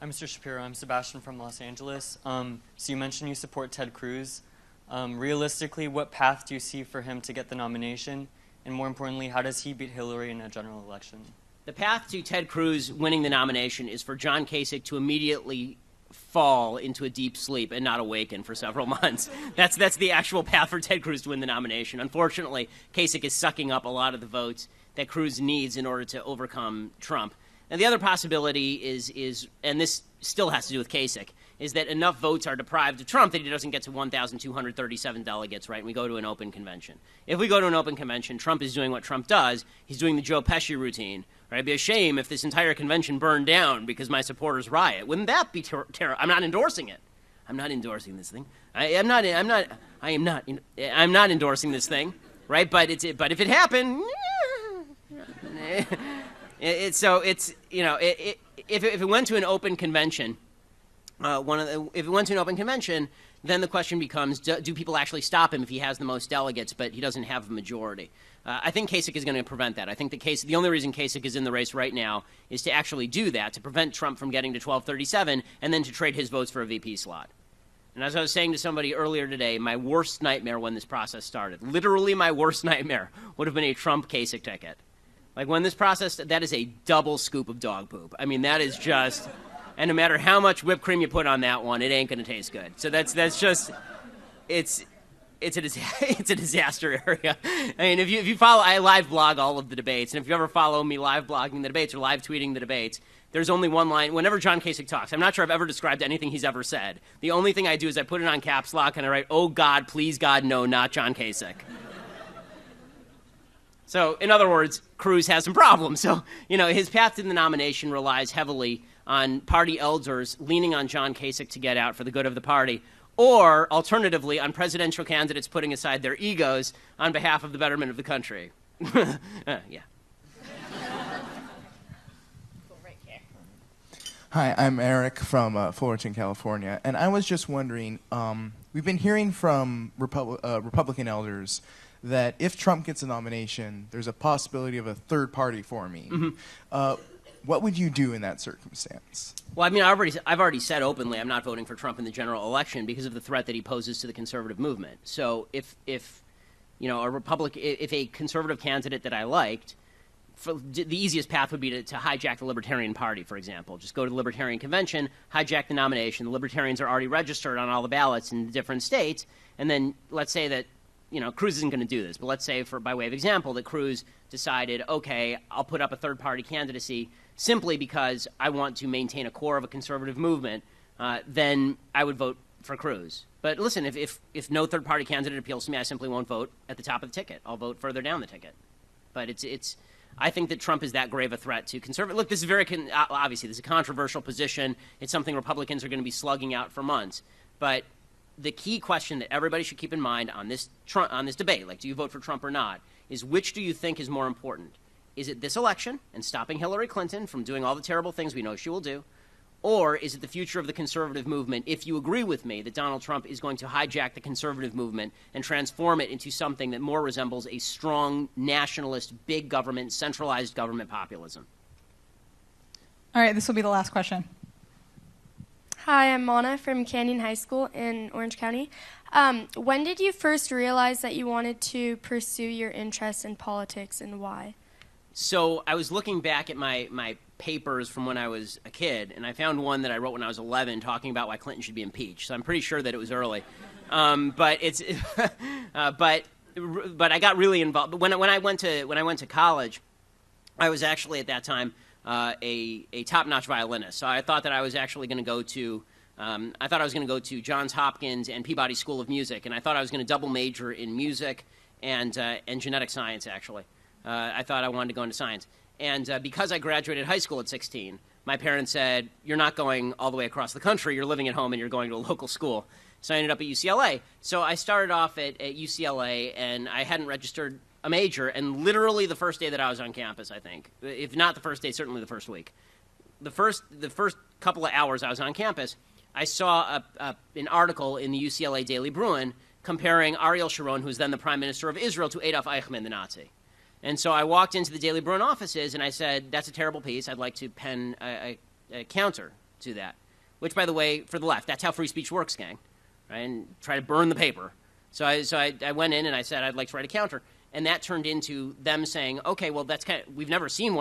Hi, Mr. Shapiro. I'm Sebastian from Los Angeles. So you mentioned you support Ted Cruz. Realistically, what path do you see for him to get the nomination? And more importantly, how does he beat Hillary in a general election? The path to Ted Cruz winning the nomination is for John Kasich to immediately fall into a deep sleep and not awaken for several months. That's the actual path for Ted Cruz to win the nomination. Unfortunately, Kasich is sucking up a lot of the votes that Cruz needs in order to overcome Trump. And the other possibility is, and this still has to do with Kasich, is that enough votes are deprived of Trump that he doesn't get to 1,237 delegates, right, and we go to an open convention. If we go to an open convention, Trump is doing what Trump does. He's doing the Joe Pesci routine. Right? It'd be a shame if this entire convention burned down because my supporters riot. Wouldn't that be terrible? I'm not endorsing it. I'm not endorsing this thing. I'm not endorsing this thing, right? But if it happened, if it went to an open convention, if it went to an open convention, then the question becomes: do people actually stop him if he has the most delegates, but he doesn't have a majority? I think Kasich is going to prevent that. I think the only reason Kasich is in the race right now is to actually do that, to prevent Trump from getting to 1237, and then to trade his votes for a VP slot. And as I was saying to somebody earlier today, my worst nightmare when this process started, literally my worst nightmare, would have been a Trump Kasich ticket. Like when this process, that is a double scoop of dog poop. I mean, that is just, and no matter how much whipped cream you put on that one, it ain't going to taste good. So that's just, it's a disaster area. I mean, if you follow, I live blog all of the debates, and if you ever follow me live blogging the debates or live tweeting the debates, there's only one line. Whenever John Kasich talks, I'm not sure I've ever described anything he's ever said. The only thing I do is I put it on caps lock and I write, "Oh God, please God, no, not John Kasich." So, in other words, Cruz has some problems. So, his path to the nomination relies heavily on party elders leaning on John Kasich to get out for the good of the party, or, alternatively, on presidential candidates putting aside their egos on behalf of the betterment of the country. Yeah. Hi, I'm Eric from Fullerton, California, and I was just wondering, we've been hearing from Republican elders that if Trump gets a nomination, there's a possibility of a third party forming. Mm-hmm. What would you do in that circumstance? Well, I mean, I've already said openly I'm not voting for Trump in the general election because of the threat that he poses to the conservative movement. So if a conservative candidate that I liked, the easiest path would be to hijack the Libertarian Party, for example. Just go to the Libertarian Convention, hijack the nomination. The Libertarians are already registered on all the ballots in the different states, and then let's say that Cruz isn't going to do this, but let's say, by way of example, that Cruz decided, okay, I'll put up a third-party candidacy simply because I want to maintain a core of a conservative movement, then I would vote for Cruz. But listen, if no third-party candidate appeals to me, I simply won't vote at the top of the ticket. I'll vote further down the ticket. But I think that Trump is that grave a threat to conservative. Look, this is obviously this is a controversial position. It's something Republicans are going to be slugging out for months. But the key question that everybody should keep in mind on this debate, like do you vote for Trump or not, is which do you think is more important? Is it this election and stopping Hillary Clinton from doing all the terrible things we know she will do? Or is it the future of the conservative movement if you agree with me that Donald Trump is going to hijack the conservative movement and transform it into something that more resembles a strong nationalist, big government, centralized government populism? All right, this will be the last question. Hi, I'm Mona from Canyon High School in Orange County. When did you first realize that you wanted to pursue your interest in politics and why? So I was looking back at my papers from when I was a kid, and I found one that I wrote when I was 11 talking about why Clinton should be impeached. So I'm pretty sure that it was early. But I got really involved. But when I went to college, I was actually at that time a top-notch violinist. So I thought that I was actually going to go to Johns Hopkins and Peabody School of Music, and I thought I was going to double major in music and genetic science. Actually, I thought I wanted to go into science. And because I graduated high school at 16, my parents said, "You're not going all the way across the country. You're living at home, and you're going to a local school." So I ended up at UCLA. So I started off at UCLA, and I hadn't registered a major, and literally the first day that I was on campus, I think, if not the first day, certainly the first week, the first couple of hours I was on campus, I saw an article in the UCLA Daily Bruin comparing Ariel Sharon, who was then the prime minister of Israel, to Adolf Eichmann, the Nazi. And so I walked into the Daily Bruin offices, and I said, "That's a terrible piece. I'd like to pen a counter to that." Which, by the way, for the left, that's how free speech works, gang, right? And try to burn the paper. So I went in and I said, "I'd like to write a counter." And that turned into them saying, "Okay, well, we've never seen one of